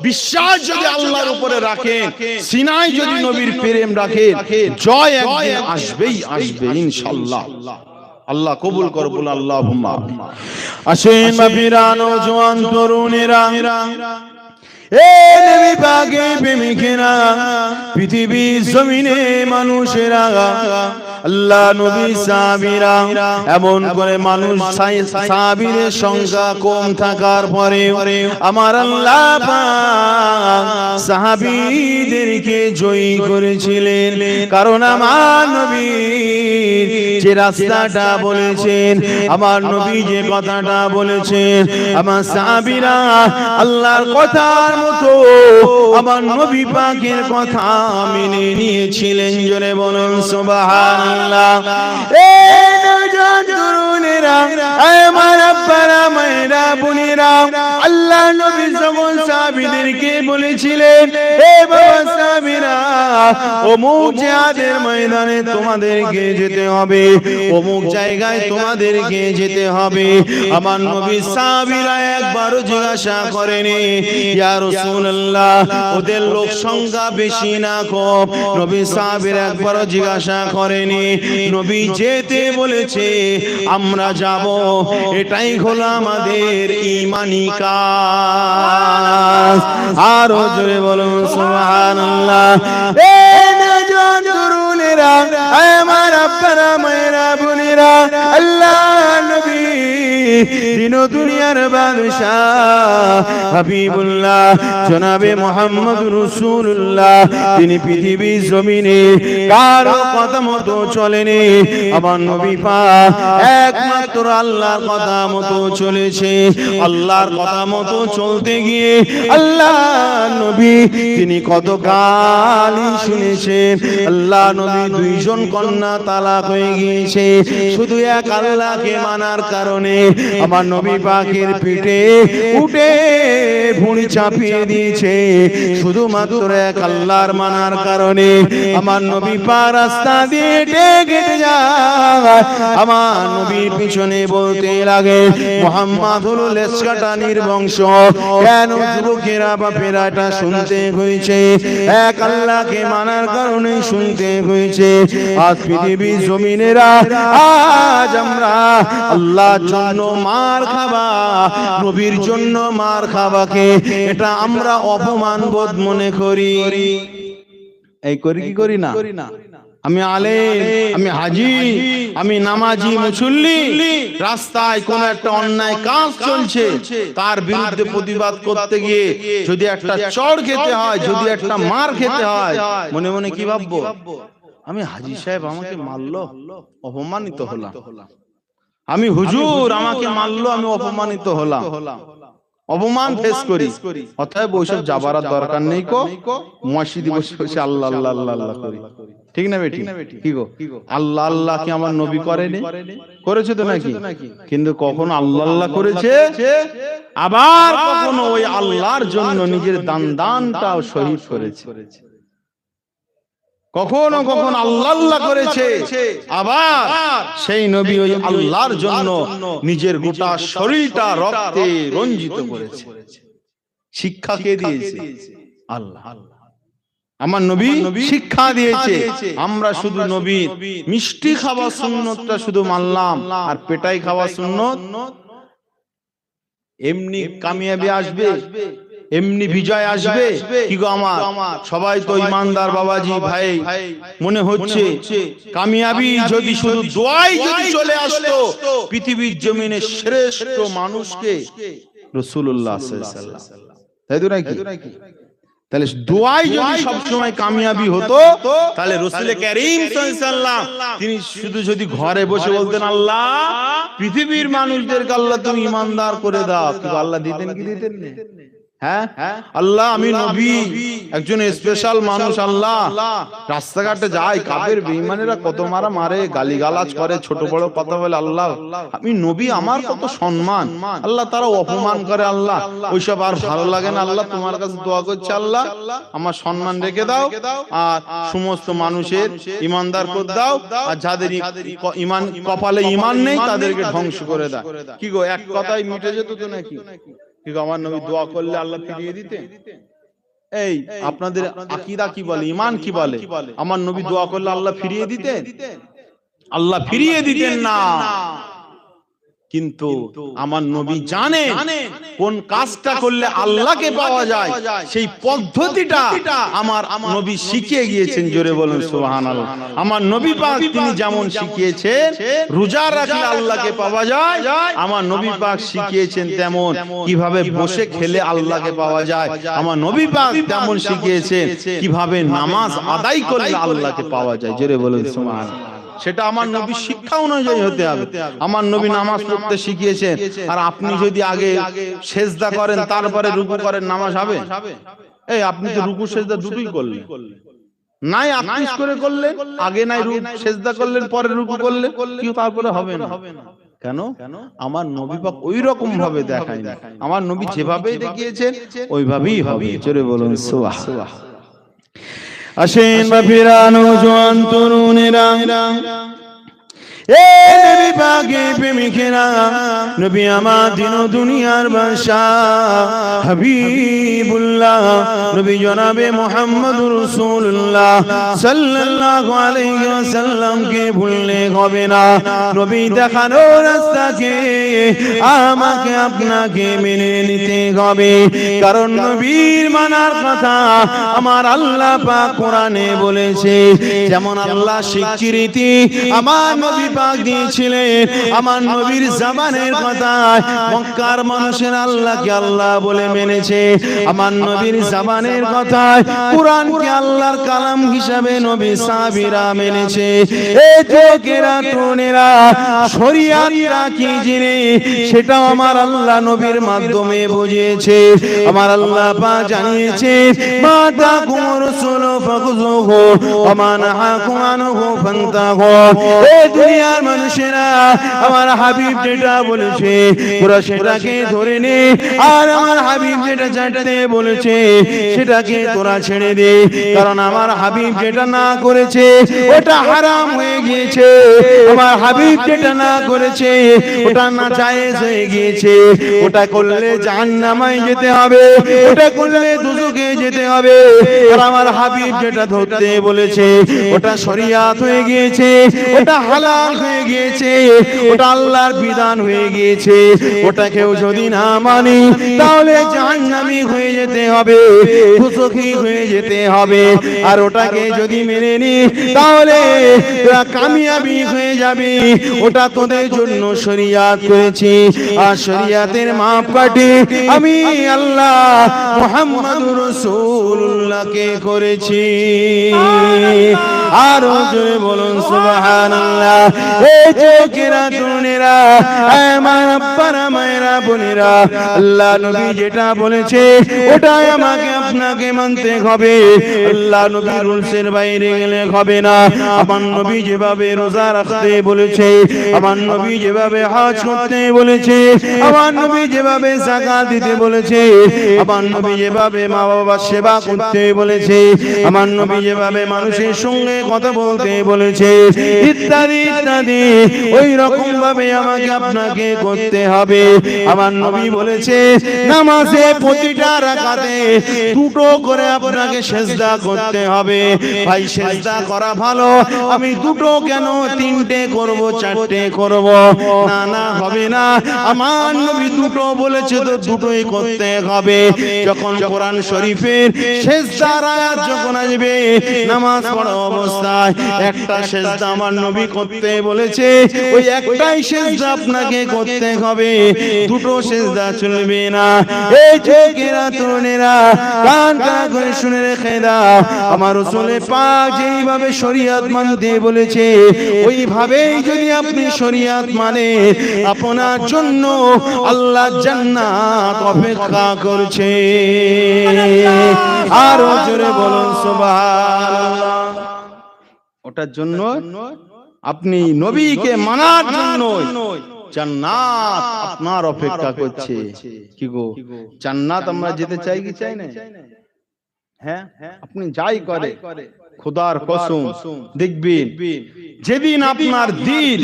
বিশ্বাস যদি আল্লাহর উপরে রাখেন, সিনায় যদি নবীর প্রেম রাখেন, জয় একদিন আসবেই আসবে ইনশাআল্লাহ। আল্লাহ কবুল করো, বল আল্লাহুম্মা। আসেন বাপিরা, নওজোয়ান তরুণেরা, এ নবী পাকের প্রেমিকেরা, পৃথিবীর জমিনে মানুষেরা, আল্লাহ নবী সাহাবীরা, এমন করে মানুষ সাহাবীদের সংখ্যা কম থাকার পরে আমার আল্লাহ পাক সাহাবীদেরকে জয়ী করেছিলেন। কারণ আমার নবী যে রাস্তাটা বলেছেন, আমার নবী যে কথাটা বলেছেন, আমার সাহাবীরা আল্লাহর কথার মতো আমার নবী পাকের কথা মেনে নিয়েছিলেন। জোরে বলুন সুবহানাল্লাহ। এ নওজোয়ান তরুণেরা, আমার আব্বারা, মায়েরা, বোনেরা, আল্লাহ নবী যখন সাহাবীদেরকে বলেছিলেন, এ বাবা সাহাবীরা, অমুক জিহাদের ময়দানে তোমাদেরকে যেতে হবে, অমুক জায়গায় তোমাদেরকে যেতে হবে, আমার নবী সাহাবীরা একবারও জিজ্ঞাসা করেনি ইয়া রাসূলুল্লাহ ওদের লোক সংখ্যা বেশি না কম? নবী সাহাবীরা একবারও জিজ্ঞাসা করেনি। নবী যেতে বলেছে আমরা যাব, এটাই হলো আমাদের ঈমানি কাজ। আরো জোরে বলুন সুবহানাল্লাহ। এ নওজোয়ান তরুণেরা, আমার আব্বারা, মায়েরা, বোনেরা, আল্লাহ নবী দিন দুনিয়ার বাদশাহ হাবিবুল্লাহ জনাবে মুহাম্মদুর রাসূলুল্লাহ, তিনি পৃথিবীর জমিনে কারো কথা মতো চলেনি। আমার নবী পাক একমাত্র আল্লাহর কথা মতো চলেছে। আল্লাহর কথা মতো চলতে গিয়ে আল্লাহ নবী তিনি কত গালি শুনেছেন। আল্লাহ নবী দুইজন কন্যা তালাক হয়ে গিয়েছে, শুধু এক আল্লাহকে মানার কারণে। আমার নবী পাকের পিঠে উঠে ভুঁড়ি চাপিয়ে দিয়েছে, শুধুমাত্র এক আল্লাহর মানার কারণে। আমার নবী পাক রাস্তা দিয়ে হেঁটে যায়, আমার নবীর পিছনে বলতে লাগে মুহাম্মদ হলো লেসকাটানির বংশ। কেন যুবকেরা, বাপেরা এটা শুনতে হয়েছে? এক আল্লাহকে মানার কারণে শুনতে হয়েছে। আজ পৃথিবীর জমিনেরা, আজ আমরা আল্লাহর জন্য মার খাবা, নবীর জন্য মার খাবাকে এটা আমরা অপমান বোধ মনে করি। এই করি কি করি না? আমি আলেম, আমি হাজি, আমি নামাজি, মুসল্লি, রাস্তায় কোন একটা অন্যায় কাজ চলছে, তার বিরুদ্ধে প্রতিবাদ করতে গিয়ে যদি একটা চড় খেতে হয়, যদি একটা মার খেতে হয়, মনে মনে কি ভাববো? আমি হাজি সাহেব আমাকে মারলো, অপমানিত হলাম। আমি হুজুর আমাকে মারলো, আমি অপমানিত হলাম, অপমান ফেস করি। অতএব ওইসব যাবার দরকার নেই। মসজিদে বসে বসে আল্লাহ আল্লাহ আল্লাহ আল্লাহ করি। ঠিক না বেটি? কি গো, আল্লাহ আল্লাহ কি আমার নবী করেনি? করেছে তো নাকি? কিন্তু কখনো আল্লাহ আল্লাহ করেছে, আবার কখনো ওই আল্লাহর জন্য নিজের দানটাও শহীদ করেছে। কখনো কখনো আল্লাহ আল্লাহ করেছে, আবার সেই নবী ওই আল্লাহর জন্য নিজের গোটা শরীরটা রক্তে রঞ্জিত করেছে। শিক্ষা কে দিয়েছে? আল্লাহ। আমার নবী শিক্ষা দিয়েছে। আমরা শুধু নবীর মিষ্টি খাওয়া সুন্নতটা শুধু মানলাম, আর পেটাই খাওয়া সুন্নত। এমনি কামিয়াবি আসবে, এমনি বিজয় আসবে কি গো আমার? সবাই তো ইমানদার বাবাজি ভাই, মনে হচ্ছে কামিয়াবি যদি শুধু দোয়াই যদি চলে আসতো, পৃথিবীর জমিনে শ্রেষ্ঠ মানুষকে রাসূলুল্লাহ সাল্লাল্লাহু আলাইহি ওয়াসাল্লাম, তাই তো নাকি? তাহলে দোয়াই যদি সব সময় কামিয়াবি হতো, তাহলে রাসূল কারীম সাল্লাল্লাহু আলাইহি ওয়াসাল্লাম তিনি শুধু যদি ঘরে বসে বলতেন আল্লাহ পৃথিবীর মানুষদেরকে আল্লাহ তুমি ইমানদার করে দাও, কি আল্লাহ দিতেন কি দিতেন না? হ্যাঁ, আল্লাহ আমি নবী একজন স্পেশাল মানুষ, আল্লাহ রাস্তাঘাটে যাই, কাফের বেঈমানেরা কত মারে, গালিগালাজ করে, ছোট বড় কথা বলে, আল্লাহ আমি নবী, আমার কত সম্মান, আল্লাহ তারা অপমান করে, আল্লাহ ওইসব আর ভালো লাগে না, আল্লাহ তোমার কাছে দোয়া করছে, আল্লাহ আমার সম্মান রেখে দাও, আর সমস্ত মানুষের ইমানদার করে দাও, আর যাদের ইমান কপালে ইমান নেই তাদেরকে ধ্বংস করে দাও। কি গো, এক কথাই মিটে যেত তো নাকি? ঠিক আমার নবী দোয়া করলে আল্লাহ ফিরিয়ে দিতেন। এই আপনাদের আকীদা কি বলে, ঈমান কি বলে? আমার নবী দোয়া করলে আল্লাহ ফিরিয়ে দিতেন? আল্লাহ ফিরিয়ে দিতেন না। কিন্তু আমার নবী জানেন কোন কাজটা করলে আল্লাহকে পাওয়া যায়, সেই পদ্ধতিটা আমার নবী শিখিয়ে গিয়েছেন। জোরে বলুন সুবহানাল্লাহ। আমার নবী পাক তিনি যেমন শিখিয়েছেন রোজা রাখলে আল্লাহকে পাওয়া যায়, আমার নবী পাক শিখিয়েছেন তেমন কিভাবে বসে খেলে আল্লাহকে পাওয়া যায়। আমার নবী পাক তেমন শিখিয়েছেন কিভাবে নামাজ আদায় করলে আল্লাহকে পাওয়া যায়। জোরে বলুন সুবহানাল্লাহ। সেটা আমার নবী শিক্ষা অনুযায়ী হতে হবে। আমার নবী নামাজ পড়তে শিখিয়েছেন, আর আপনি যদি আগে সেজদা করেন তারপরে রুকু করেন, নামাজ হবে? এই আপনি তো রুকু সেজদা দুটোই করলেন, নাই আকিস করে করলেন, আগে নাই সেজদা করলেন পরে রুকু করলেন, কি তারপরে হবে না? কেন? আমার নবী পাক ওই রকম ভাবে দেখায়নি। আমার নবী যেভাবে দেখিয়েছেন ওইভাবেই হবে। জোরে বলুন সুবহানাল্লাহ। আসেন বাপিরা, নওজোয়ান তরুণেরা, এ নবী পাকের প্রেমিকেরা, নবী আমার দিন ও দুনিয়ার বাদশাহ হাবিবুল্লাহ নবী জনাবে মুহাম্মদুর রাসূলুল্লাহ সাল্লাল্লাহু আলাইহি ওয়াসাল্লাম কে ভুললে হবে না। নবী দেখানো রাস্তাকে আমাকে আপনাকে মেনে নিতে হবে, কারণ নবীর মানার কথা আমার আল্লাহ পাক কোরআনে বলেছে। যেমন আল্লাহ স্বীকৃতি আমার নবী পাক দিয়েছিলেন, আমার নবীর জামানের কথা মক্কার মানুষের আল্লাহকে আল্লাহ বলে মেনেছে। আমার নবীর জামানের কথা কুরআনকে আল্লাহর কালাম হিসাবে নবী সাহাবীরা মেনেছে। এই যুবকেরা তরুণেরা, শরীয়তটা কি জিনিস সেটাও আমার আল্লাহ নবীর মাধ্যমে বুঝিয়েছে। আমার আল্লাহ পাক জানিয়েছে, মা তাকুম রাসূলু ফাখুযুহু ওয়া মা নাহাকুম আনহু ফান্তাহু। এই দুনিয়ার মানুষেরা, আমার হাবিব যেটা বলেছে তোরা সেটাকে ধরে নে, আর আমার হাবিব যেটা ছাড়তে বলেছে সেটাকে তোরা ছেড়ে দে, কারণ আমার হাবিব যেটা না করেছে ওটা হারাম হয়ে গিয়েছে, আমার হাবিব যেটা না করেছে ওটা নাজায়েজ হয়ে গিয়েছে। ওটা করলে জাহান্নামে যেতে হবে, ওটা করলে দুজকে যেতে হবে। আর আমার হাবিব যেটা ধরতে বলেছে ওটা শরিয়াত হয়ে গিয়েছে, ওটা হালাল হয়ে গিয়েছে, ওটা আল্লাহর বিধান হয়ে গিয়েছে। ওটাকেও যদি না মানি তাহলে জাহান্নামী হয়ে যেতে হবে, দুজখী হয়ে যেতে হবে। আর ওটাকে যদি মেনে নি তাহলে তোরা কামিয়াবি হয়ে যাবে। ওটা তোদের জন্য শরিয়াত করেছি, আর শরিয়াতের মাপকাঠি আমি আল্লাহ মুহাম্মদুর রাসূলুল্লাহকে করেছি। আর জোরে বলুন সুবহানাল্লাহ। এই যুবকেরা তরুণেরা, আমার আব্বারা মায়েরা বোনেরা, আল্লাহ নবী যেটা বলেছে ওটাই আমাকে আপনাকে মানতে হবে। আল্লাহ নবী রুলসের বাইরে গেলে হবে না। আমার নবী যেভাবে রোজা রাখতে বলেছে, আমার নবী যেভাবে হজ করতে বলেছে, আমার নবী যেভাবে যাকাত দিতে বলেছে, আমার নবী যেভাবে মা বাবার সেবা করতে বলেছে, আমার নবী যেভাবে মানুষের সঙ্গে কথা বলতে বলেছে, ইত্যাদি ইত্যাদি, ওই রকম ভাবে আমাকে আপনাকে করতে হবে। আমার নবী বলেছে নামাজে প্রতিটা রাকাতে দুটো করে আপনাকে সেজদা করতে হবে। ভাই সেজদা করা ভালো, আমি দুটো কেন তিনটে করব, চারটে করব? না না, হবে না। আমার নবী দুটো বলেছে তো দুটোই করতে হবে। যখন কোরআন শরীফের সেজদার আয়াত যখন আসবে নামাজ পড়া অবস্থায় একটা সেজদা আমার নবী করতে বলেছে, ওই একটাই সেজদা আপনাকে করতে হবে, দুটো সেজদা চলবে না। এই যুবকেরা তরুণেরা, কান খাড়া করে শুনে রেখে দাও, আমার রাসূল পাক যেইভাবে শরীয়ত মানতে বলেছে ওইভাবেই যদি আপনি শরীয়ত মানে, আপনার জন্য আল্লাহ জান্নাত অপেক্ষা করছে। আর জোরে বলুন সুবহানাল্লাহ। ওটার জন্য আপনি নবীকে মানার জন্য জান্নাত আপনার অপেক্ষা করছে। কি গো, জান্নাত আমরা যেতে চাই কি চাই না? হ্যাঁ, আপনি যাই করে খোদার কসম দেখবেন যেদিন আপনার দিল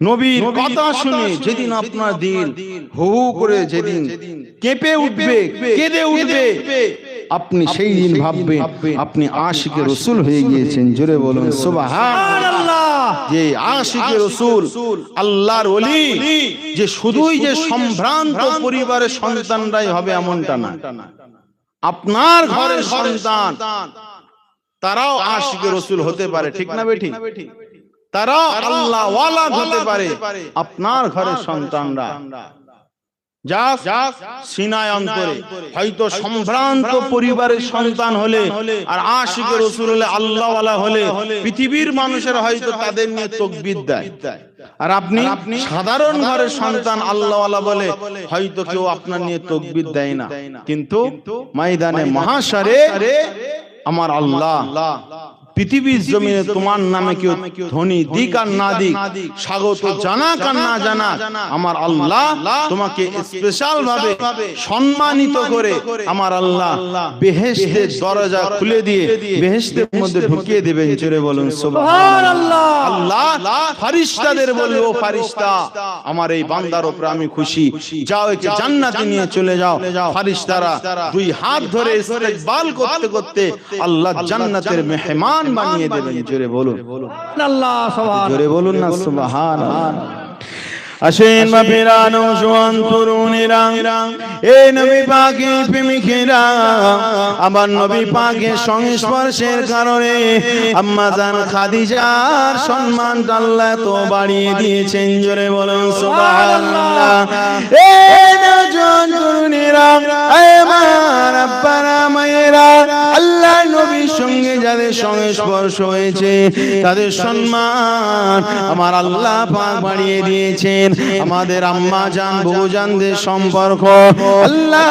নবীর কথা শুনে, যেদিন আপনার দিল হু হু করে যেদিন কেঁপে উঠবে, কেঁদে উঠবে, আপনি সেই দিন ভাববেন আপনি আশিকে রাসূল হয়ে গিয়েছেন। জোরে বলুন সুবহানাল্লাহ। যে আশিকে রাসূল আল্লাহর ওলি যে শুধুই যে সম্ভ্রান্ত পরিবারের সন্তানরাই হবে এমনটা না, আপনার ঘরের সন্তান তারাও আশিকে রাসূল হতে পারে, ঠিক না বেঠি? তারাও আল্লাহ ওয়ালা হতে পারে। আপনার ঘরের সন্তানরা যা সিনায় অন্তরে হয়তো সম্ভ্রান্ত পরিবারের সন্তান হলে আর আশিকে রাসূল হলে, আল্লাহ ওয়ালা হলে পৃথিবীর মানুষের হয়তো তাদের নিয়ে তাকবীর দেয়। আর আপনি সাধারণ ঘরের সন্তান আল্লাহ ওয়ালা বলে হয়তো কেউ আপনার নিয়ে তাকবীর দেয় না, কিন্তু ময়দানে মাহশারে আমার আল্লাহ পৃথিবীর জমিনে তোমার নামে কেউ ধ্বনি দিক আর না দিক, স্বাগত জানাক আর না জানাক, আমার আল্লাহ তোমাকে স্পেশাল ভাবে সম্মানিত করে আমার আল্লাহ বেহেশতের দরজা খুলে দিয়ে বেহেশতের মধ্যে ঢুকিয়ে দেবেন। জোরে বলুন সুবহানাল্লাহ। আল্লাহ ফেরেশতাদের বলবে, ও ফেরেশতা আমার এই বান্দার উপর আমি খুশি, যাও একে জান্নাতে নিয়ে চলে যাও। ফেরেশতারা দুই হাত ধরে ইস্তেকবাল করতে করতে আল্লাহ জান্নাতের মেহমান বানিয়ে দেবেন। জোরে বলুন আল্লাহ সুবহান, জোরে বলুন না সুবহানাল্লাহ। আসেন বাপেরা, নওজোয়ান তরুণেরা, এই নবী পাকের প্রেমিকেরা, আমার নবী পাকের সংস্পর্শের কারণে আম্মা জান খাদিজার সম্মান আল্লাহ তো বাড়িয়ে দিয়েছেন। জোরে বলুন সুবহানাল্লাহ। এই নওজোয়ান তরুণেরা, আমার আব্বারা মায়েরা, আল্লাহ নবীর সঙ্গে যাদের সংস্পর্শ হয়েছে তাদের সম্মান আমার আল্লাহ পাক বাড়িয়ে দিয়েছেন। আমাদের আম্মা জান বউ জানদের সম্পর্ক আল্লাহ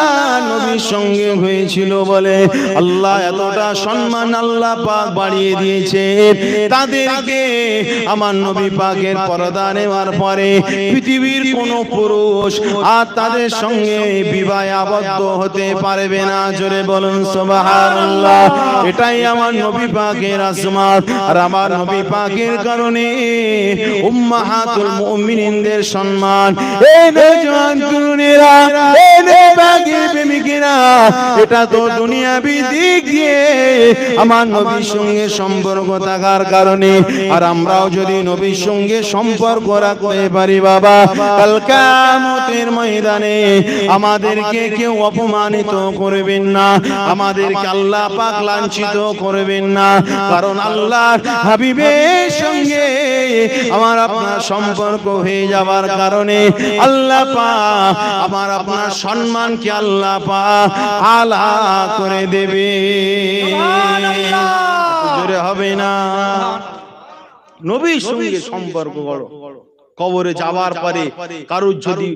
নবীর সঙ্গে হয়েছিল বলে আল্লাহ এতটা সম্মান আল্লাহ পাক বাড়িয়ে দিয়েছে। তাদেরকে আমার নবী পাকের পর্দা নেওয়ার পরে পৃথিবীর কোন পুরুষ আর তাদের সঙ্গে বিবাহে আবদ্ধ হতে পারবে না। জোরে বলুন সুবহানাল্লাহ। এটাই আমার নবী পাকের আজমত। আর আমার নবী পাকের কারণে উম্মাহাতুল মুমিনিনদের সম্মান। এই নওজোয়ান তরুণেরা, এই নবী পাকের প্রেমিকেরা, এটা তো দুনিয়াবি দিক দিয়ে আমার নবীর সঙ্গে সম্পর্ক থাকার কারণে। আর আমরাও যদি নবীর সঙ্গে সম্পর্ক রাখতে পারি বাবা, কাল কিয়ামতের ময়দানে আমাদেরকে কেউ অপমানিত করবেন না, আমাদেরকে আল্লাহ পাক লাঞ্ছিত করবেন না। কারণ আল্লাহর হাবিবের সঙ্গে আমার আপনার সম্পর্ক হয়ে যাওয়ার কারণে আল্লাহ পাক আমার আপনার সম্মানকে আল্লাহ পাক আলা করে দেবে। জোরে হবে না? নবীর সঙ্গে সম্পর্ক করো। কবরে যাওয়ার পরে কারোর যদি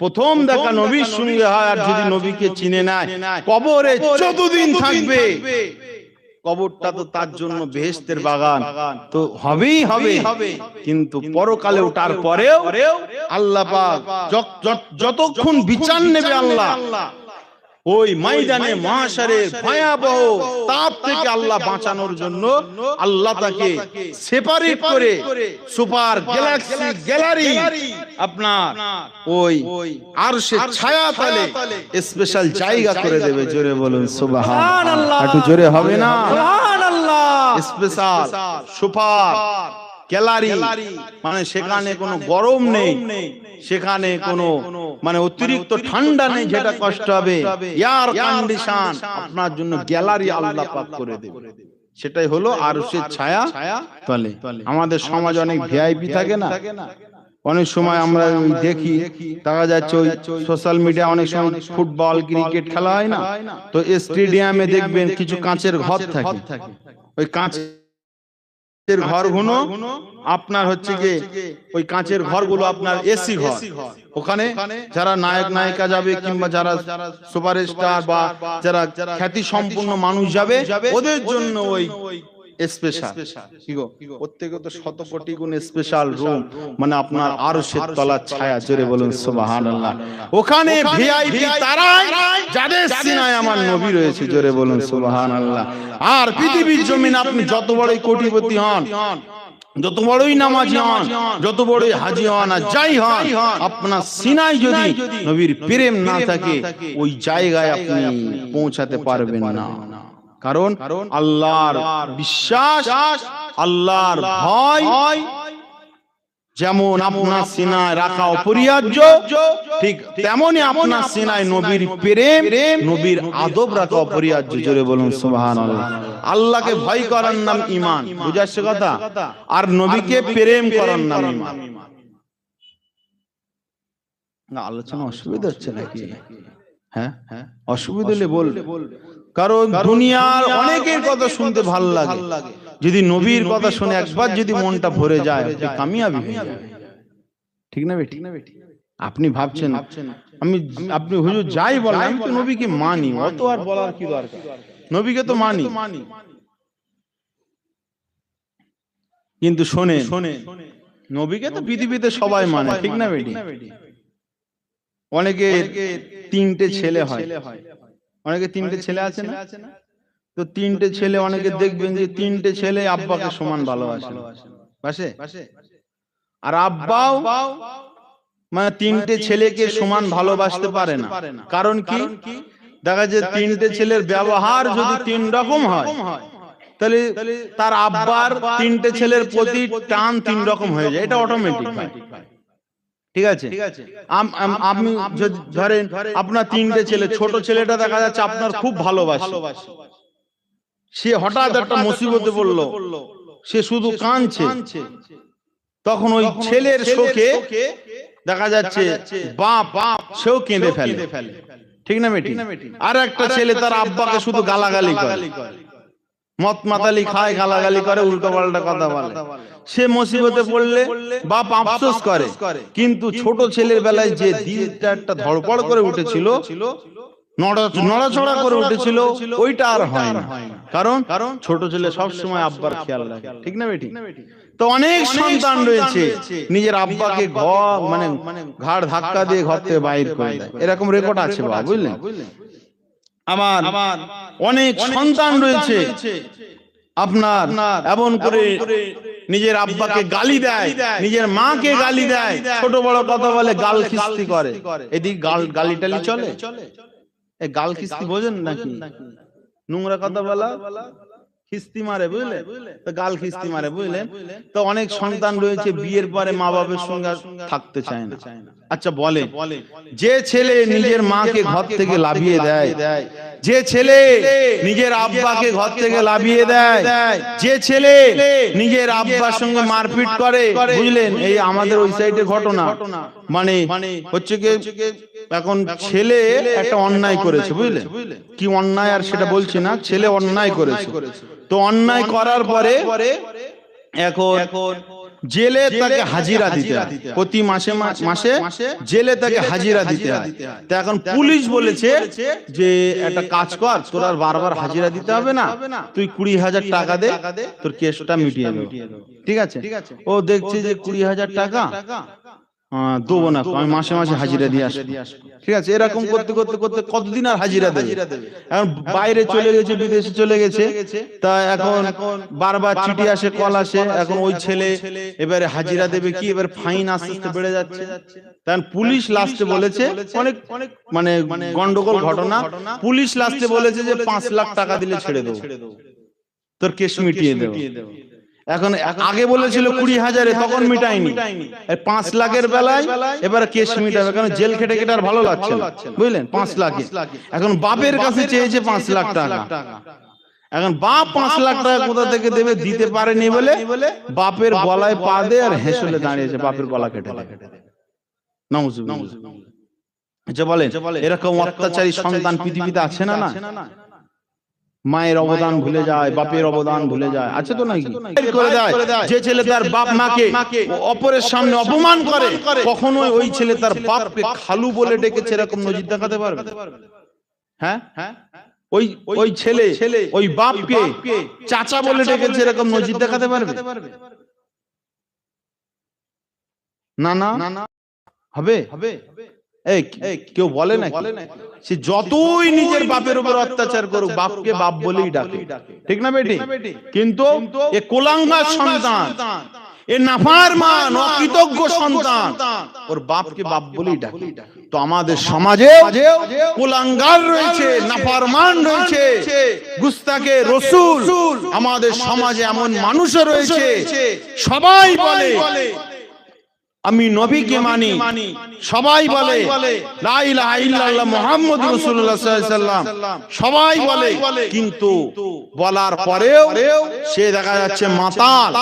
প্রথম দেখা নবীর সঙ্গে হয় আর যদি নবীকে চিনে নেয়, কবরে যতদিন থাকবে কবরটা তো তার জন্য বেহেশতের বাগান তো হবেই হবে। কিন্তু পরকালে ওঠার পরেও আল্লাহ পাক যতক্ষণ বিচার নেবে আল্লাহ, ওই ময়দানে মাহশারের ভয়াবহ তাপ থেকে আল্লাহ বাঁচানোর জন্য আল্লাহ তাকে সেপারেট করে সুপার গ্যালাক্সি গ্যালারি আপনার ওই আরশের ছায়াতলে স্পেশাল জায়গা করে দেবে। জোরে বলুন সুবহানাল্লাহ। একটু জোরে হবে না? সুবহানাল্লাহ। স্পেশাল সুপার গ্যালারি মানে সেখানে কোনো গরম নেই, সেখানে কোনো মানে অতিরিক্ত ঠান্ডা নেই, যেটা কষ্ট হবে। এয়ার কন্ডিশন আপনার জন্য গ্যালারি আল্লাহ পাক করে দেবে। সেটাই হলো আরশের ছায়া তলে। আমাদের সমাজ অনেক ভিআইপি থাকে না, অনেক সময় আমরা দেখি দেখা যাচ্ছে ওই সোশ্যাল মিডিয়া অনেক সময় ফুটবল ক্রিকেট খেলা হয় না, তো স্টেডিয়ামে দেখবেন কিছু কাঁচের ঘর থাকে। ওই কাঁচের ঘরগুলো আপনার হচ্ছে যে ওই কাঁচের ঘরগুলো আপনার এসি ঘর। ওখানে যারা নায়ক নায়িকা যাবে কিংবা যারা সুপারস্টার বা যারা খ্যাতি সম্পন্ন মানুষ যাবে ওদের জন্য ওই স্পেশাল কি গো প্রত্যেকে তো শত কোটি গুণ স্পেশাল রুম মানে আপনার আরশের তলার ছায়া। জোরে বলুন সুবহানাল্লাহ। ওখানে ভিআইপি তারাই যাদের সিনায় আমার নবী রয়েছে। জোরে বলুন সুবহানাল্লাহ। আর পৃথিবীর জমিনে আপনি যত বড়ই কোটিপতি হন, যত বড়ই নামাজি হন, যত বড়ই হাজি হন আর যাই হন, আপনার সিনায় যদি নবীর প্রেম না থাকে ওই জায়গায় আপনি পৌঁছাতে পারবেন না। কারণ আল্লাহর বিশ্বাস, আল্লাহর ভয় যেমন আপনার সিনায় রাখা অপরিহার্য, ঠিক তেমনই আপনার সিনায় নবীর প্রেম, নবীর আদব রাখা অপরিহার্য। জোরে বলুন সুবহানাল্লাহ। আল্লাহকে ভয় করার নাম ঈমান, বুঝে আসছে কথা? আর নবীকে প্রেম করার নাম ঈমান। না আলোচনা অসুবিধা হচ্ছে নাকি? হ্যাঁ, অসুবিধা হলে বল। কারণ দুনিয়ার অনেকের কথা শুনতে ভালো লাগে, যদি নবীর কথা শুনে একবার যদি মনটা ভরে যায় কামিয়াবি হয়ে যাবে। ঠিক না বেটি? আপনি ভাবছেন আপনি হুজুর যাই বলেন আমি তো নবীকে মানি, অত আর বলার কি দরকার, নবীকে তো মানি। কিন্তু শোনে নবীকে তো পৃথিবীতে সবাই মানে, ঠিক না বেটি? অনেকে তিনটে ছেলে হয়, অনেকে তিনটে ছেলে আছে না, তো তিনটে ছেলে অনেকে দেখবেন যে তিনটে ছেলে আব্বাকে সমান ভালোবাসে, আর আব্বাও মানে তিনটে ছেলেকে সমান ভালোবাসতে পারে না। কারণ কি? দেখা যায় তিনটে ছেলের ব্যবহার যদি তিন রকম হয় তাহলে তার আব্বার তিনটে ছেলের প্রতি টান তিন রকম হয়ে যায়, এটা অটোমেটিক। ঠিক আছে? আপনি যদি ধরেন আপনার তিনটে ছেলে, ছোট ছেলেটা দেখা যাচ্ছে আপনার খুব ভালোবাসে, সে হঠাৎ একটা মুসিবতে পড়লো, সে শুধু কাঁদছে, তখন ওই ছেলের শোকে দেখা যাচ্ছে বাপ সেও কেঁদে ফেলে, ঠিক না বেটি? আর একটা ছেলে তার আব্বাকে শুধু গালাগালি করে, মদ মাতালি খায়, গালাগালি করে, উল্টো পাল্টা কথা বলে, সে মুসিবতে পড়লে বাপ আফসোস করে। কিন্তু ছোট ছেলের বেলায় যে দিলটা একটা ধড়পড় করে উঠেছিল, নড়াচড়া করে উঠেছিল, ওইটা আর হয় না। কারণ ছোট ছেলে সবসময় আব্বার খেয়াল রাখে, ঠিক না বেটি? তো অনেক সন্তান রয়েছে নিজের আব্বাকে মানে ঘাড় ধাক্কা দিয়ে ঘর থেকে বাইর করে দেয়, এরকম রেকর্ড আছে বাবা, বুঝলেন? আমার অনেক সন্তান রয়েছে আপনার এমন করে নিজের আব্বাকে গালি দেয়, নিজের মাকে গালি দেয়, ছোট বড় কথা বলে, গাল খিস্তি করে। এদিক গালি টালি চলে, এই গাল খিস্তি বোঝেন নাকি? নোংরা কথা বলা খিস্তি মারে, বুঝলে? তো গাল খিস্তি মারে, বুঝলেন? তো অনেক সন্তান রয়েছে বিয়ের পরে মা বাবার সঙ্গে থাকতে চায় না। আচ্ছা বলে, যে ছেলে নিজের মাকে ঘর থেকে লাভিয়ে দেয়, যে ছেলে নিজের আব্বাকে ঘর থেকে লাভিয়ে দেয়, যে ছেলে নিজের আব্বার সঙ্গে মারপিট করে, বুঝলেন? এই আমাদের ওই সাইডে ঘটনা, মানে হচ্ছে কি এখন ছেলে একটা অন্যায় করেছে, বুঝলেন? কি অন্যায় আর সেটা বলছি না, ছেলে অন্যায় করেছে। তো অন্যায় করার পরে এখন জেলে তাকে হাজিরা দিতে হয়, প্রতি মাসে মাসে জেলে তাকে হাজিরা দিতে হয়। তো এখন পুলিশ বলেছে যে একটা কাজ কর, তোর আর বারবার হাজিরা দিতে হবে না, তুই 20,000 টাকা দে, তোর কেসটা মিটিয়ে দেবো। ঠিক আছে? ও দেখছে যে 20,000 টাকা দেবো না, আমি মাসে মাসে হাজিরা দিয়ে আসবো। ঠিক আছে? এরকম করতে করতে করতে কতদিন আর হাজিরা দেবে? এখন বাইরে চলে গেছে, বিদেশে চলে গেছে, তা এখন বারবার চিঠি আসে, কল আসে, এখন ওই ছেলে এবারে হাজিরা দেবে কি, এবার ফাইন আস্তে আস্তে বেড়ে যাচ্ছে। কারণ পুলিশ লাস্টে বলেছে, অনেক মানে গন্ডগোল ঘটনা, পুলিশ লাস্টে বলেছে যে 5 লাখ টাকা দিলে ছেড়ে দেবো, তোর কেস মিটিয়ে দেবো। এখন আগে বলেছিল 20,000, তখন মিটাইনি, 5 লাখের বেলায় এবার কেস মিটাবে, কারণ জেল খেটে খেটে আর ভালো লাগছে না, বুঝলেন? 5 লাখে এখন বাপের কাছে চেয়েছে 5 লাখ টাকা। এখন বাপ 5 লাখ টাকা কোথা থেকে দেবে, দিতে পারেনি বলে বাপের গলায় পা দিয়ে আর হেসলে দাঁড়িয়েছে, বাপের গলা কেটে নাউজুবিল্লাহ। আচ্ছা বলেন, এরকম অত্যাচারী সন্তান পৃথিবীতে আছে না? না, মায়ের অবদান ভুলে যায়, বাপের অবদান ভুলে যায়, আছে তো নাকি? যে ছেলে তার বাপ মাকে অপরের সামনে অপমান করে, কখনোই ওই ছেলে তার বাপকে খালু বলে ডেকেছে এরকম নজির দেখাতে পারবে? হ্যাঁ, ওই ছেলে ওই বাপকে চাচা বলে ডেকেছে এরকম নজির দেখাতে পারবে? না না হবে? কেউ বলে না, সে যতই নিজের বাপের উপর অত্যাচার করুক, বাপকে বাপ বলেই ডাকে, ঠিক না বেটি? কিন্তু এ কোলাঙ্গার সন্তান এ নাফরমান অকৃতজ্ঞ সন্তান, ওর বাপকে বাপ বলেই ডাকে। তো আমাদের সমাজে কুলাঙ্গার রয়েছে, নাফরমান রয়েছে, গুস্তাখে রাসূল আমাদের সমাজে এমন মানুষও রয়েছে, সবাই বলে আমি নবীকে মানি, সবাই বলে লা ইলাহা ইল্লাল্লাহ মুহাম্মাদুর রাসূলুল্লাহ সাল্লাল্লাহু আলাইহি ওয়াসাল্লাম, সবাই বলে, কিন্তু বলার পরেও সে দেখা যাচ্ছে মাতাল,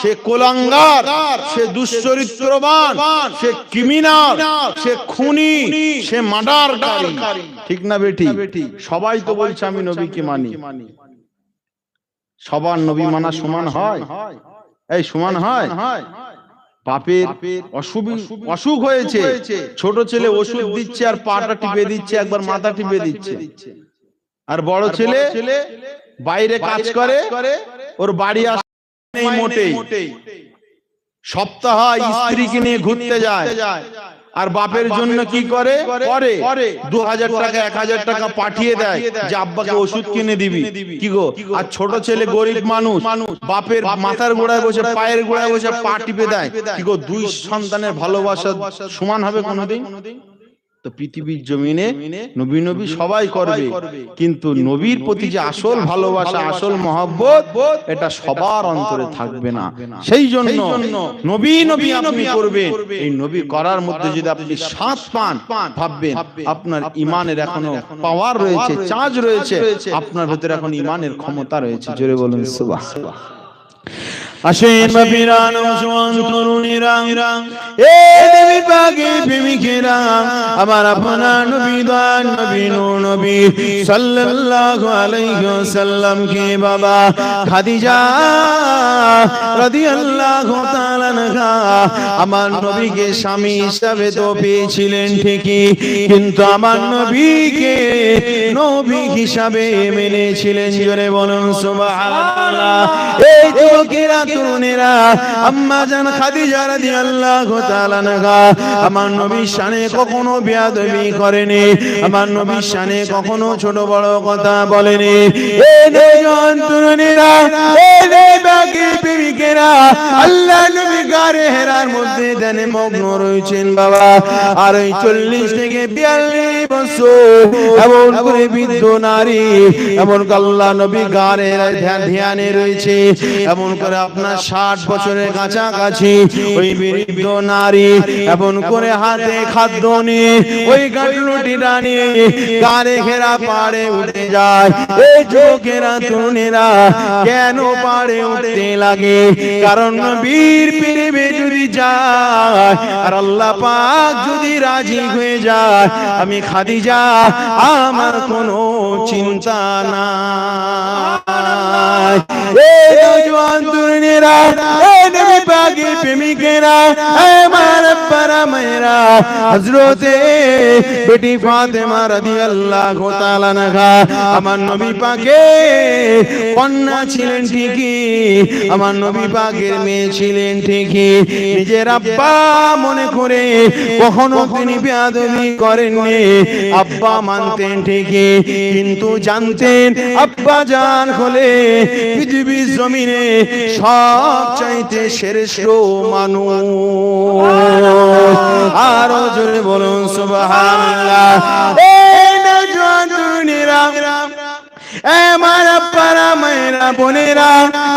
সে কুলাঙ্গার, সে দুশ্চরিত্রবান, সে ক্রিমিনাল, সে খুনি, সে মার্ডারকারী। ঠিক না বেটি? সবাই তো বলছে আমি নবীকে মানি। সবার নবী মানা সমান হয়? এই সমান হয়? বাপের অসুখ হয়েছে, ছোট ছেলে ওষুধ দিচ্ছে আর পাটা টিপে দিচ্ছে, একবার মাথা টিপে দিচ্ছে। আর বড় ছেলে বাইরে কাজ করে, ওর বাড়ি আসে নেই মোটেই, সপ্তাহ স্ত্রীকে নিয়ে ঘুরতে যায়। আর বাপের জন্য কি করে? 2000 টাকা 1000 টাকা পাঠিয়ে দেয় যে আব্বাকে ওষুধ কিনে দিবি, কি গো। আর ছোট ছেলে গরিব মানুষ, বাপের মাথার গোড়ায় বসে, পায়ের গোড়ায় বসে পা টিপে দেয়, কি গো। দুই সন্তানের ভালোবাসা সমান হবে কোনোদিন? তো পৃথিবীর জমিনে নবী নবী সবাই করবে, কিন্তু নবীর প্রতি যে আসল ভালোবাসা, আসল মহব্বত, এটা সবার অন্তরে থাকবে না। সেই জন্য নবী নবী আপনি করবেন, এই নবী করার মধ্যে যদি আপনি স্বাদ পান, ভাববেন আপনার ইমানের এখনো পাওয়ার রয়েছে, চার্জ রয়েছে, আপনার ভেতরে এখন ইমানের ক্ষমতা রয়েছে। জোরে বলুন সুবহানাল্লাহ। আসেন বাপিরা, নওজোয়ান তরুণীরা, এ নবী পাকের প্রেমিকেরা, আমার আপনার নবী দয়ার নবী নূর নবী সাল্লাল্লাহু আলাইহি ওয়াসাল্লাম কে বাবা খাদিজা রাদিয়াল্লাহু তাআলা আনহা আমার নবীকে স্বামী হিসাবে তো পেয়েছিলেন ঠিকই, কিন্তু আমার নবীকে নবী হিসাবে মেনেছিলেন। জোরে বলুন সুবহানাল্লাহ। এই যুবকেরা, তরুণেরা, আম্মা জান খাদিজা রাদিয়াল্লাহু তাআলা আনহা আমার নবীর শানে কখনো বেয়াদবি করেনি, আমার নবীর শানে কখনো ছোট বড় কথা বলেনি। এই নবীন তরুণেরা, এই নবীর প্রেমিকেরা, আল্লাহ নবী গারে হেরার মধ্যে ধ্যানে মগ্ন রয়েছেন বাবা। আর এই 40 থেকে 42 বছর এমন করে বৃদ্ধ নারী, এমন আল্লাহ নবী গারে ধ্যানে রয়েছে, এমন করে আপনার 60 বছরের কাছাকাছি ওই বৃদ্ধ নারী এমন করে হাতে খাদ্য নিয়ে, ওই গাঁটুটিটা নিয়ে গারে ঘেরা পাড়ে উঠে যায়। এই যুবকেরা, তরুণেরা, কেন পাড়ে উঠতে লাগে? কারণ নবীর প্রেমে যদি যায় আর আল্লাহ পাক যদি রাজি হয়ে যায়, আমি খাদিজা আমার কোনো চিন্তা নাই। এই নওজোয়ান তরুণেরা, এই নবী পাকের প্রেমিকেরা, আমার আব্বারা মায়েরা, হযরতে বেটি ফাতেমা রাদিয়াল্লাহু তাআলা আনহা আমার নবী পাকের কন্যা ছিলেন ঠিকই, আমার নবী পাকের মেয়ে ছিলেন ঠিকই, নিজের আব্বা মনে করে কখনো তিনি বেয়াদবি করেননি। আব্বা মানতেন ঠিকই, কিন্তু জানতেন আব্বা জান হলে পৃথিবীর জমিনে সবচাইতে শ্রেষ্ঠ মানুষ। আরো জোরে বলুন সুবহানাল্লাহ। এই নওজোয়ান তরুণীরা, আমার আব্বারা মায়েরা বোনেরা,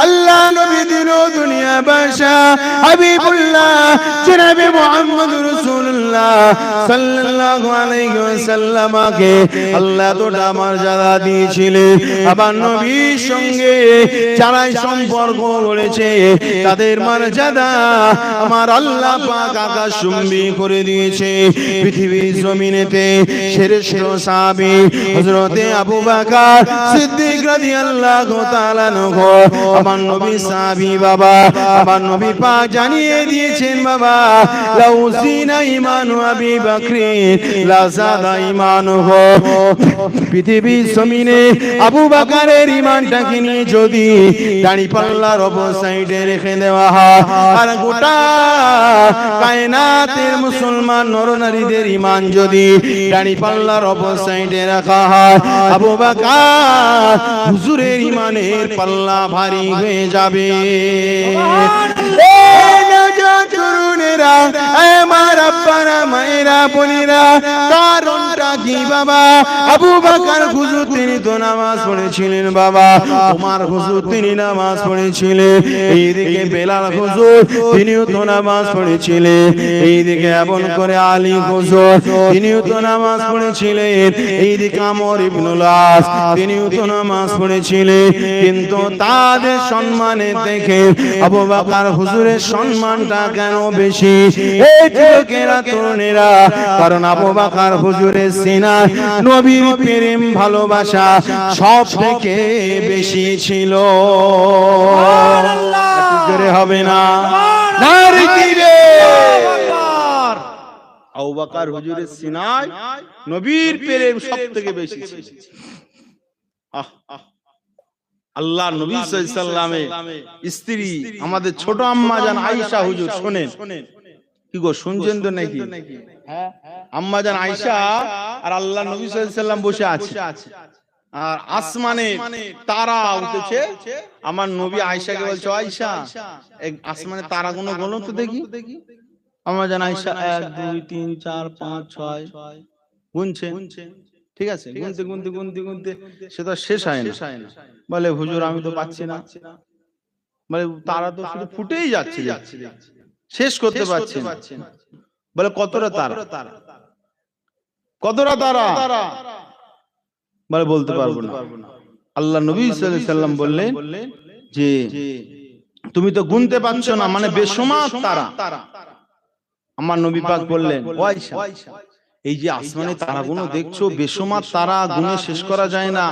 আল্লাহ নবী দিল দুনিয়া বাদশা হাবিবুল্লাহ জনাবে মুহাম্মদুর রাসূলুল্লাহ সাল্লাল্লাহু আলাইহি ওয়াসাল্লামকে আল্লাহ তোটা মর্যাদা দিয়েছিলেন। আমার নবীর সঙ্গে যারাই সম্পর্ক করেছে তাদের মর্যাদা আমার আল্লাহ পাক আকাশচুম্বী করে দিয়েছে। পৃথিবীর জমিনেতে শ্রেষ্ঠ সাহাবী হযরতে আবু বকর সিদ্দিক রাদিয়াল্লাহু তাআলা আনহু আমার নবী সাহাবী বাবা। আমার নবী পাক জানিয়ে দিয়েছেন বাবা, লাউ সিনা ঈমানু আবি বকরিন লা যাদা ঈমানুহু। পৃথিবীর জমিনে আবু বকরের ঈমানটাকে নিয়ে যদি দাঁড়িপাল্লার অপর সাইডে রেখে দেওয়া হয় আর গোটা কায়নাতের মুসলমান নরনারীদের ঈমান যদি দাঁড়িপাল্লার অপর সাইডে রাখা হয়, আবু বকর হুজুরের ঈমানের পাল্লা ভারী হয়ে যাবে। তরুণেরা, আমার আব্বারা মায়েরা বোনেরা, কারণটা কি বাবা? আবু বকর হুজুর তিনি তো নামাজ পড়েছিলেন বাবা, ওমর হুজুর তিনি নামাজ পড়েছিলেন, এইদিকে বেলাল হুজুর তিনিও তো নামাজ পড়েছিলেন, এইদিকে এমন করে আলী হুজুর তিনিও তো নামাজ পড়েছিলেন, এইদিকে আমর ইবনুল আস তিনিও তো নামাজ পড়েছিলেন। কিন্তু তাদের সম্মানে দেখে আবু বকর হুজুরের সম্মানটা কেন বেশি? এই যুবকেরা তরুণেরা, কারণ আবু বকর হুজুরের সিনায় নবীর প্রেম ভালোবাসা সব থেকে বেশি ছিল। জোরে হবে না? নারে কি রে? আবু বকর হুজুরের সিনায় নবীর প্রেম সব থেকে বেশি ছিল। আল্লাহ নবী সাল্লাল্লাহু আলাইহি ওয়াসাল্লামের স্ত্রী আমাদের ছোট আম্মা জান আয়েশা হুজুর, শুনেন কি গো, শুনছেন তো নাকি? হ্যাঁ, আম্মা জান আয়েশা আর আল্লাহ নবী সাল্লাল্লাহু আলাইহি ওয়াসাল্লাম বসে আছে, আর আসমানে তারা উঠেছে। আমার নবী আয়েশাকে বলছে, আয়েশা এই আসমানে তারাগুলো গোনো তো দেখি। আম্মা জান আয়েশা 1 2 3 4 5 6 গুনছে, ঠিক আছে, গুনতে গুনতে গুনতে গুনতে সে তো শেষ হয় না। বলে হুজুর আমি তো পাচ্ছি না, বলে তারা তো শুধু ফুটেই যাচ্ছে, শেষ করতে পারছি না। বলে কতটা তারা, কতটা তারা? বলে বলতে পারবো না। আল্লাহ নবী সাল্লাল্লাহু আলাইহি ওয়াসাল্লাম বললেন যে তুমি তো গুনতে পারছো না, মানে বেশুমার তারা। আমার নবী পাক বললেন, ও আয়েশা, এই যে আসমানে তারাগুলো দেখছো বেশুমার তারা, গুনে শেষ করা যায় না।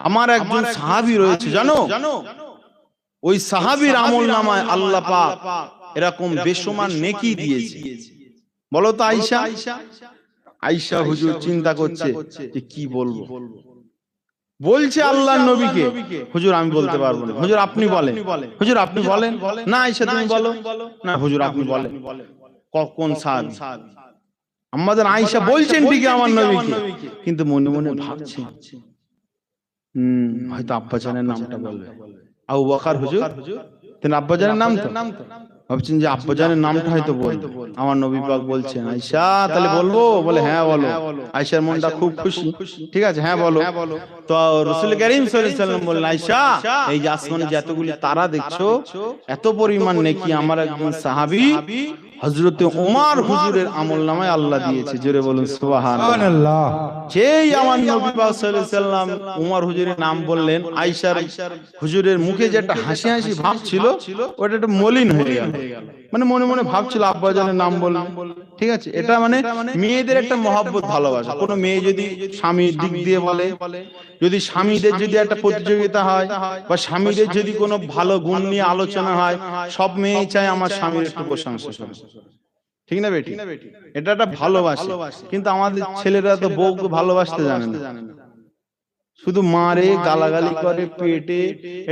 আমার একজন সাহাবী রয়েছে জানো, ওই সাহাবীর আমলনামায় আল্লাহ পাক এরকম বেশুমার নেকি দিয়েছে। বলো তো আয়েশা। আয়েশা হুজুর চিন্তা করছে যে কি বলবো, বলছে আল্লাহর নবীকে, হুজুর আমি বলতে পারবো না, হুজুর আপনি বলেন, হুজুর আপনি বলেন। না আয়েশা তুমি বলো না, হুজুর আপনি বলেন। কোন সাহাবী? আমাদের আয়েশা বলছেন ঠিকই আমার নবীকে, কিন্তু মনে মনে ভাবছে হয়তো আব্বাজানের নামটা বলবে। আবু বকর হুজুর তিনি আব্বাজানের নাম তো ভাবছেন যে আব্বাজানের নামটা হয়তো বলবে। আমার নবী পাক বলছেন, আয়েশা তাহলে বলবো? বলে হ্যাঁ বলো। আয়েশার মনটা খুব খুশি, ঠিক আছে হ্যাঁ বলো। তো রাসূল কারীম সাল্লাল্লাহু আলাইহি ওয়াসাল্লাম বললেন, আয়েশা এই যে আসমানে যতগুলি তারা দেখছো, এত পরিমাণ নেকি আমার একজন সাহাবী হযরতে ওমর হুজুরের আমলনামায় আল্লাহ দিয়েছে। জোরে বলুন সুবহানাল্লাহ। যেই আমার নবী পাক সাল্লাল্লাহু আলাইহি ওয়াসাল্লাম ওমর হুজুরের নাম বললেন, আয়েশার হুজুরের মুখে যে একটা হাসি হাসি ভাব ছিল, ওটা একটু মলিন হয়ে গেল। মানে মনে মনে ভাবছিল আব্বাজানের নাম বললেন, ঠিক আছে। এটা মানে মেয়েদের একটা মহব্বত ভালোবাসা। কোনো মেয়ে যদি স্বামীর দিক দিয়ে বলে, যদি স্বামীদের যদি একটা প্রতিযোগিতা হয়, বা স্বামীদের যদি কোনো ভালো গুণ নিয়ে আলোচনা হয়, সব মেয়ে চায় আমার স্বামীর একটু প্রশংসা করে, ঠিক না বেটি? এটা একটা ভালোবাসা। কিন্তু আমাদের ছেলেরা তো বউকে ভালোবাসতে জানে না, শুধু মারে, গালাগালি করে, পেটে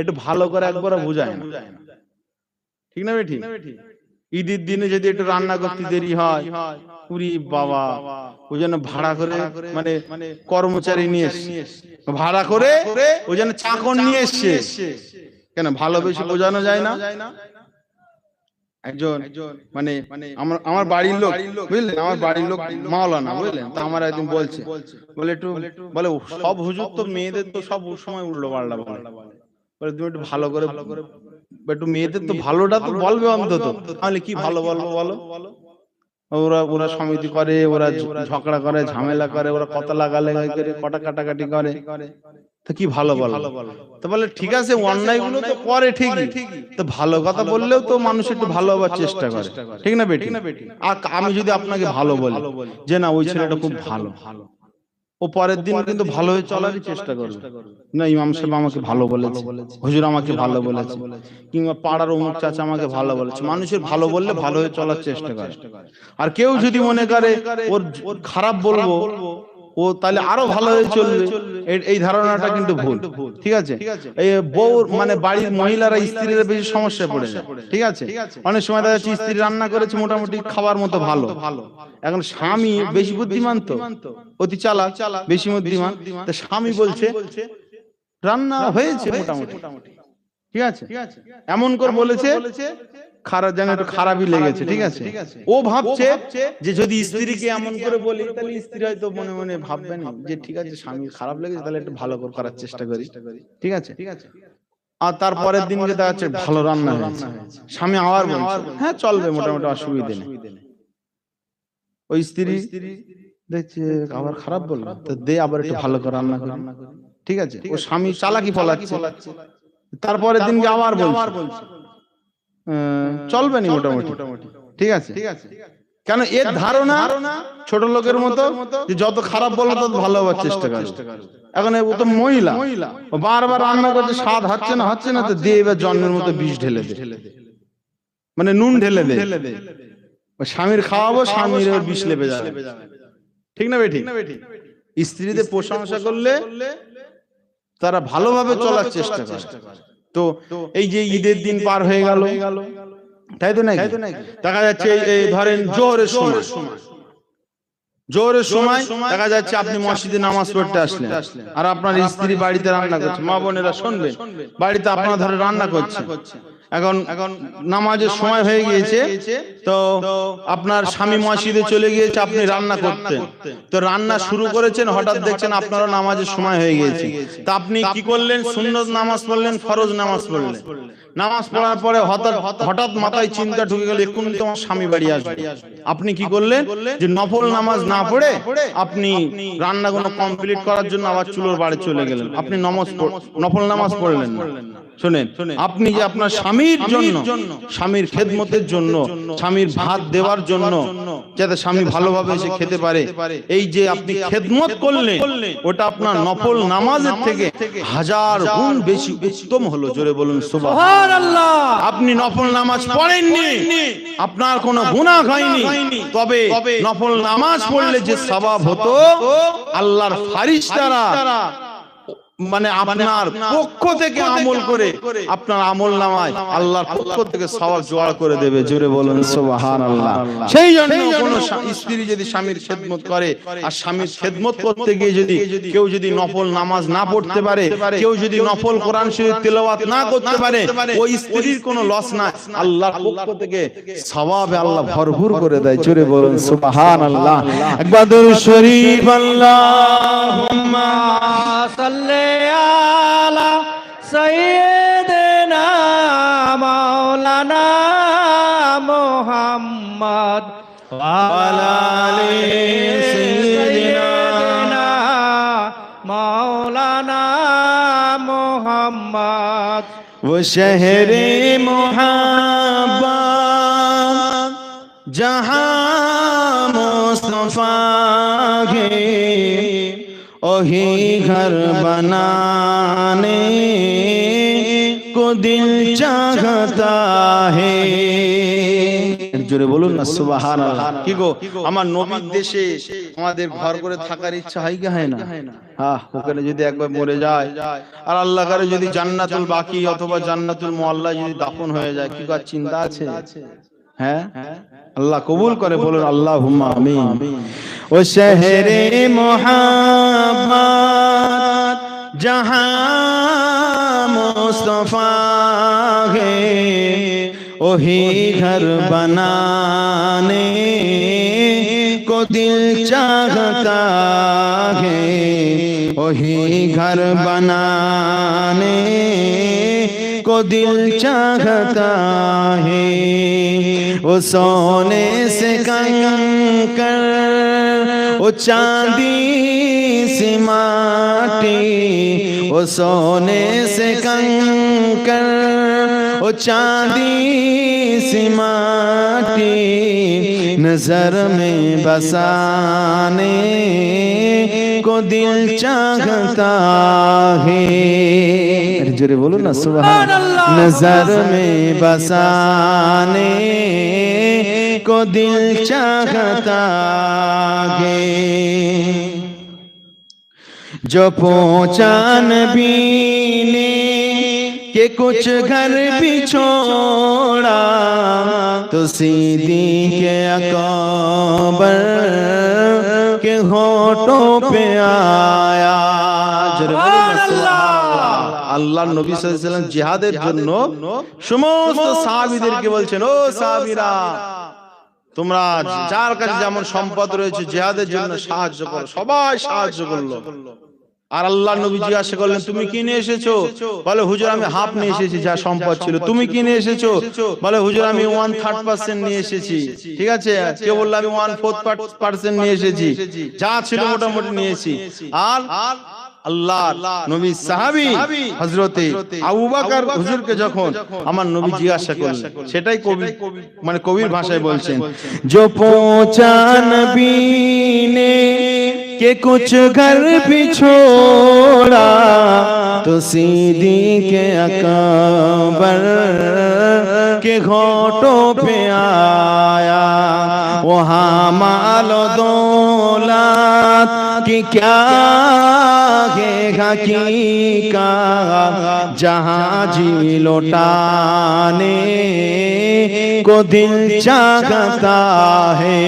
একটু ভালো করে একবার বোঝায় না, ঠিক না বেটি? ঈদের দিনে যদি একটু রান্না করতে দেরি হয়, পুরি বাবা ওই জন্য ভাড়া করে, মানে কর্মচারী নিয়ে এসছে, ভাড়া করে ওই জন্য চাকর নিয়ে এসছে। কেন? ভালোবেসে বোঝানো যায় না? একজন মানে আমার বাড়ির লোক, বুঝলেন, আমার বাড়ির লোক মাওলানা, বুঝলেন, তা আমার একদিন বলছে, বলে একটু বলে সব হুজুর তো মেয়েদের তো সব সময় উল্টো পাল্টা বলে, তুমি একটু ভালো করে, একটু মেয়েদের তো ভালোটা তো বলবে অন্তত, তাহলে কি ভালো বলবো বলো? ওরা সমিতি করে, ওরা ঝগড়া করে, ঝামেলা করে, ওরা কথা লাগালাগি করে, কটা কাটাকাটি করে, তো কি ভালো বলো? তো বলে ঠিক আছে, অন্যায় গুলো তো করে ঠিকই, তো ভালো কথা বললেও তো মানুষ একটু ভালো হবার চেষ্টা করে, ঠিক না বেটি? আর আমি যদি আপনাকে ভালো বলি যে না ওই ছেলেটা খুব ভালো, ও পরের দিন কিন্তু ভালো হয়ে চলারই চেষ্টা করবে, না ইমাম সাহেব আমাকে ভালো বলেছে, হুজুর আমাকে ভালো বলেছে, কিংবা পাড়ার অমুক চাচা আমাকে ভালো বলেছে। মানুষের ভালো বললে ভালো হয়ে চলার চেষ্টা করে। আর কেউ যদি মনে করে ওর খারাপ বলবো, ও তাহলে আরো ভালো হয়ে চলবে, এই ধারণাটা কিন্তু ভুল, ঠিক আছে? এই বউ মানে বাড়ির মহিলারা স্ত্রীরা বেশি সমস্যায় পড়ে যায়, ঠিক আছে? অনেক সময় দেখা যাচ্ছে স্ত্রী রান্না করেছে মোটামুটি খাবার মতো ভালো, এখন স্বামী বেশি বুদ্ধিমান, তো অতি চালাক, বেশি বুদ্ধিমান, তো স্বামী বলছে রান্না হয়েছে মোটামুটি, ঠিক আছে, এমন করে বলেছে খারাপ, যেন একটু খারাপই লেগেছে। ঠিক আছে, ও ভাবছে যে যদি স্ত্রীকে এমন করে বলি তাহলে স্ত্রী হয়তো মনে মনে ভাববে না যে ঠিক আছে স্বামীর খারাপ লেগেছে, তাহলে একটু ভালো করে করার চেষ্টা করি। ঠিক আছে, আর তারপরের দিন যেটা হচ্ছে ভালো রান্না হয়েছে, স্বামী আবার বলছে হ্যাঁ চলবে, মোটামুটি অসুবিধা নেই। ওই স্ত্রী দেখছে আবার খারাপ বললো, তো দে আবার একটু ভালো করে রান্না করি। ঠিক আছে, ও স্বামী চালাকি ফলাচ্ছে। তারপরের দিনকে আবার বলছে চলবে নি মোটামুটি। ঠিক আছে, কেন এর ধারণা ছোট লোকের মতো যে যত খারাপ বলো তত ভালো হওয়ার চেষ্টা করে। এখন ও তো মহিলা, ও বারবার রান্না করছে, স্বাদ হচ্ছে না, তো দিয়ে এবার জন্মের মতো বিষ ঢেলে দে, মানে নুন ঢেলে দে। স্বামীর খাওয়াবো, স্বামীর বিষ লেবে যাবে। ঠিক না বেঠিক? স্ত্রীদের প্রশংসা করলে তারা ভালোভাবে চলার চেষ্টা করে। তো এই যে ঈদের দিন পার হয়ে গেল, তাই তো নাকি? দেখা যাচ্ছে এই ধরেন জোহরের সময় দেখা যাচ্ছে আপনি মসজিদে নামাজ পড়তে আসলেন, আর আপনার স্ত্রী বাড়িতে রান্না করছে। মা বোনেরা শুনবেন, বাড়িতে আপনারা ধরে রান্না করছে, এখন নামাজের সময় হয়ে গিয়েছে, তো আপনার স্বামী মসজিদে চলে গিয়েছে, আপনি রান্না করতেন, তো রান্না শুরু করেছেন, হঠাৎ দেখছেন আপনারা নামাজের সময় হয়ে গিয়েছে। তা আপনি কি করলেন? সুন্নত নামাজ পড়লেন, ফরজ নামাজ পড়লেন। নামাজ পড়ার পরে হঠাৎ মাথায় চিন্তা ঢুকে গেল এক্ষুনি তোমার স্বামী বাড়ি আসবে। আপনি কি করলেন? যে নফল নামাজ না পড়ে আপনি রান্নাগুলো কমপ্লিট করার জন্য আবার চুলোর বাড়ি চলে গেলেন। আপনি নফল নামাজ পড়লেন না। শুনেন, আপনি যে আপনার স্বামীর জন্য, স্বামীর খেদমতের জন্য, স্বামীর ভাত দেওয়ার জন্য, যাতে স্বামী ভালোভাবে এসে খেতে পারে, এই যে আপনি খেদমত করলেন, ওটা আপনার নফল নামাজের থেকে 1000 গুণ বেশি উত্তম হলো। জোরে বলুন সুবহানাল্লাহ। আপনি নফল নামাজ পড়েননি, আপনার কোনো গুনাহ হয়নি, তবে নফল নামাজ পড়লে যে সওয়াব হতো, আল্লাহর ফেরেশতারা মানে আপনার পক্ষ থেকে আমল করে আপনার আমল নামায় আল্লাহর পক্ষ থেকে সওয়াব জোগাড় করে দেবে। জোরে বলুন সুবহানাল্লাহ। সেই জন্য কোন স্ত্রী যদি স্বামীর খেদমত করে, আর স্বামীর খেদমত করতে গিয়ে যদি কেউ যদি নফল নামাজ না পড়তে পারে, কেউ যদি নফল কোরআন শরীফ তেলাওয়াত না করতে পারে, ওই স্ত্রীর কোনো লস না, আল্লাহর পক্ষ থেকে সওয়াবে আল্লাহ ভরপুর করে দেয়। জোরে বলুন সুবহানাল্লাহ। একবার দুরূদ শরীফ আল্লাহুম্মা সাল্লি আলা সাইয়্যিদিনা মাওলানা মুহাম্মদ ওয়া আলা আলি সাইয়্যিদিনা মাওলানা মুহাম্মদ वो शहरे मुहब्बत जहां मुस्तफा है, वही घर बनाने को दिल चाहता है। জোরে বলুন না সুবহানাল্লাহ। কি গো, আমার নবীর দেশে আমাদের ঘর করে থাকার ইচ্ছা হয় কি হয় না? হ্যাঁ, ওখানে যদি একবার মরে যায়, আর আল্লাহ করে যদি জান্নাতুল বাকি অথবা জান্নাতুল মুআল্লা যদি দাফন হয়ে যায়, কি করার চিন্তা আছে? হ্যাঁ, আল্লাহ কবুল করে, বলুন আল্লাহুম্মা আমিন। ও শহরে মুহাব্বত जहां मुस्तफा है, वही घर बनाने को दिल चाहता है, वही घर बनाने को दिल चाहता है। वो सोने से कंकर, वो चांदी सी माटी, वो सोने से कंकर, वो चांदी सी माटी, नजर में बसाने को दिल चाहता है। जोरे बोलो ना सुभान अल्लाह। नजर में बसाने को दिल चाहता है। जो पहुंचा नबी ने के कुछ घर भी छोड़ा, तो सीधी के अकबर के होठों पे आया। আল্লাহর নবী সাল্লাল্লাহু আলাইহি ওয়াসাল্লাম জিহাদের জন্য সমস্ত সাহাবীদেরকে বলছেন, ও সাহাবীরা, তোমরা যার কাছে যেমন সম্পদ রয়েছে জিহাদের জন্য সাহায্য করো। সবাই সাহায্য করলো। আর আল্লাহর নবী জিজ্ঞাসা করলেন, তুমি কি নিয়ে এসেছো? বলে, হুজুর আমি হাফ নিয়ে এসেছি যা সম্পদ ছিল। তুমি কি নিয়ে এসেছো? বলে, হুজুর আমি 1/3% নিয়ে এসেছি। ঠিক আছে, কে বললো আমি 1/4% নিয়ে এসেছি, যা ছিল মোটামুটি নিয়েছি। আর আল্লাহর নবী সাহাবী হযরতে আবু বকর হুজুরকে যখন আমার নবী জিজ্ঞাসা করলেন, সেটাই কবি মানে কবির ভাষায় বলছেন, जो पहुंचा नबी ने के कुछ घर भी छोड़ा तो सीधी के अकबर के घोटों पे आया, वहाँ मालो दौलत की क्या है हकीकत, जहाँ जी लौटाने को दिल चाहता है।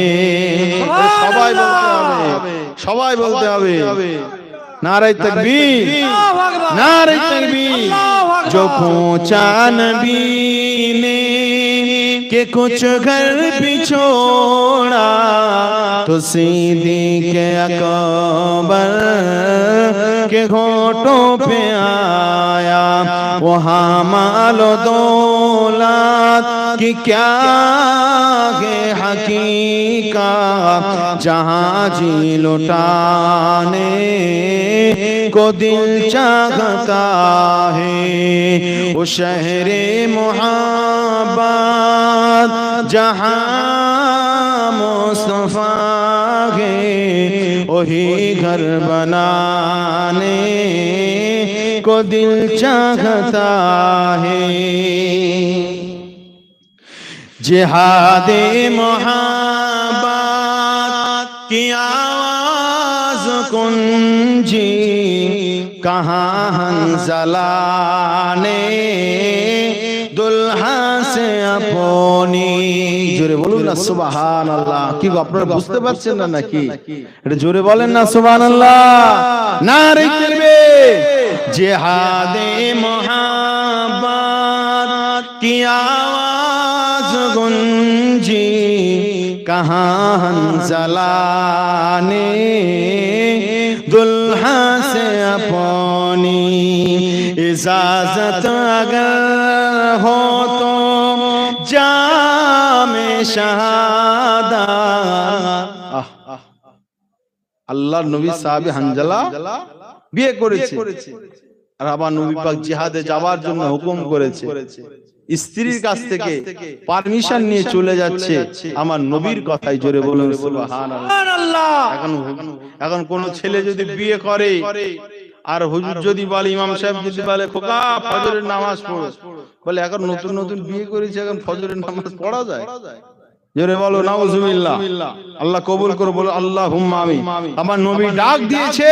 সবাই বলতে হবে, সবাই বলতে হবে, नारे तकबीर, नारे तकबीर। जो पहुंचा नबी ने के कुछ घर भी छोड़ा तो सीधी के अकबर के घोटों पे आया, वहाँ मालो दौलत की क्या है हकीकत, जहाँ जी लुटाने को दिल चाहता है। वो शहरे मोहब्बत जहाँ मुस्तफा है, वही घर बनाने को दिल चाहता है। जिहादे मोहब्बत की आवाज कुंजी, कहाँ हंज़ला ने दुल्हा से अपनी। জোরে বলুন না সুবহানাল্লাহ। কি গো আপনারা বুঝতে পারছেন না নাকি? এটা জোরে বলেন না সুবহানাল্লাহ। নারে তাকবীর। জিহাদে মোহাব্বত কি आवाज गुंजी, कहाँ हंज़ला ने दुल्हा से अपनी। इजाजत अगर हो तो जामे शहादा। আল্লাহর নবী সাহাবী হানজালা বিয়ে করেছে, আর আবার নবী পাক জিহাদে যাওয়ার জন্য হুকুম করেছে। স্ত্রীর কাছ থেকে পারমিশন নিয়ে চলে যাচ্ছে আমার নবীর কথাই। জোরে বলুন সুবহানাল্লাহ। এখন কোন ছেলে যদি বিয়ে করে আর হুজুর যদি বলে, ইমাম সাহেব যদি বলে, খোকা ফজরের নামাজ পড়ো, বলে এখন নতুন নতুন বিয়ে করেছে, এখন ফজরের নামাজ পড়া যায়? জোরে বলো নাউজুবিল্লাহ। আল্লাহ কবুল করে বলো আল্লাহুম্মা আমিন। আমার নবী ডাক দিয়েছে,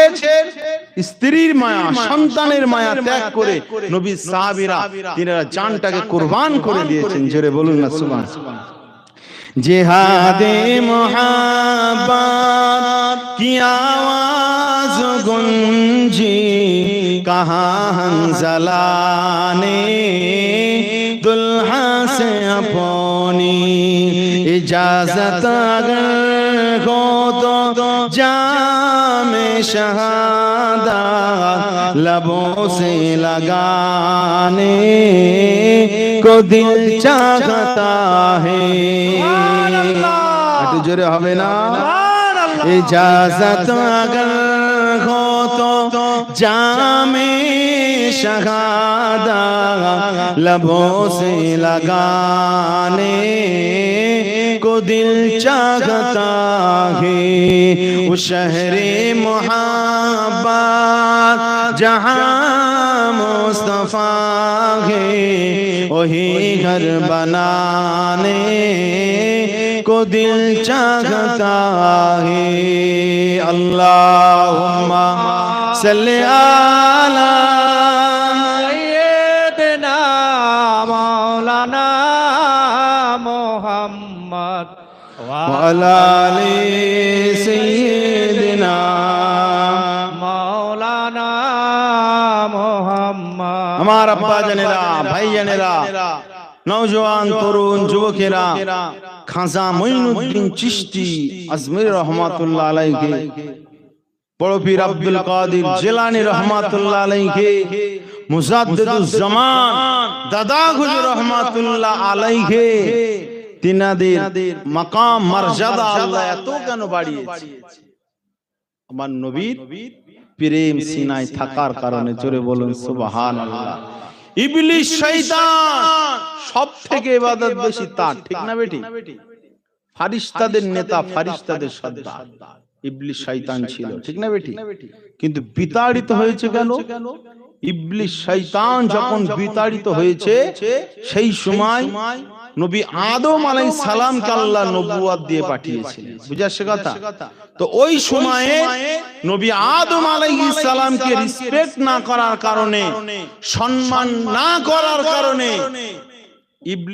স্ত্রীর মায়া সন্তানের মায়া ত্যাগ করে নবী সাহাবীরা তিনারা জানটাকে কুরবান করে দিয়েছেন। জোরে বলুন না সুবহানাল্লাহ। জিহাদে মোহাব্বত কি आवाज गुंजी, कहाँ हंज़ला ने दुल्हा से अपनी। इजाजत अगर हो तो जामे शहादा लबों से लगाने को दिल चाहता है। একটু জোরে হবে না? इजाजत अगर हो तो जामे शहादा लबों से लगाने को दिल चाहता है। वो शहरे मोहब्बत जहाँ मुस्तफा है, वही घर बनाने को दिल चाहता है। अल्लाहुम्मा सल्ली अला सय्यिदना मौलाना मुहम्मद व अला आलि सय्यिदना मौलाना मुहम्मद। আমার আব্বা জানেরা, ভাই জানেরা, নওজওয়ান তরুণ যুবকেরা, খাজা মঈনুদ্দিন চিশতি আজমির রহমাতুল্লাহ আলাইহি, বড় পীর আব্দুল কাদের জিলানী রহমাতুল্লাহ আলাইহি, মুজাদ্দিদুজ জামান দাদা হুজুর রহমাতুল্লাহ আলাইহি, তিনাদের মাকাম মর্যাদা আল্লাহ এত কেন বাড়িয়েছে? আমার নবীর প্রেম সিনায় থাকার কারণে। জোরে বলুন সুবহানাল্লাহ। ইবলিস শয়তান সবথেকে ইবাদত বেশি তার, ঠিক না বেটি? ফারিস্তাদের নেতা, ফারিস্তাদের সর্দার ইবলিস শয়তান ছিল, ঠিক না বেটি? কিন্তু বিতাড়িত হয়েছে কেন? ইবলিস শয়তান যখন বিতাড়িত হয়েছে সেই সময় নবী আদম আলাইহিস সালামকে আল্লাহ নবুয়ত দিয়ে পাঠিয়েছিলেন। বুঝাচ্ছে কথা? তো ওই সময়ে নবী আদম আলাইহিস সালামকে রেসপেক্ট না করার কারণে, সম্মান না করার কারণে ইবলিস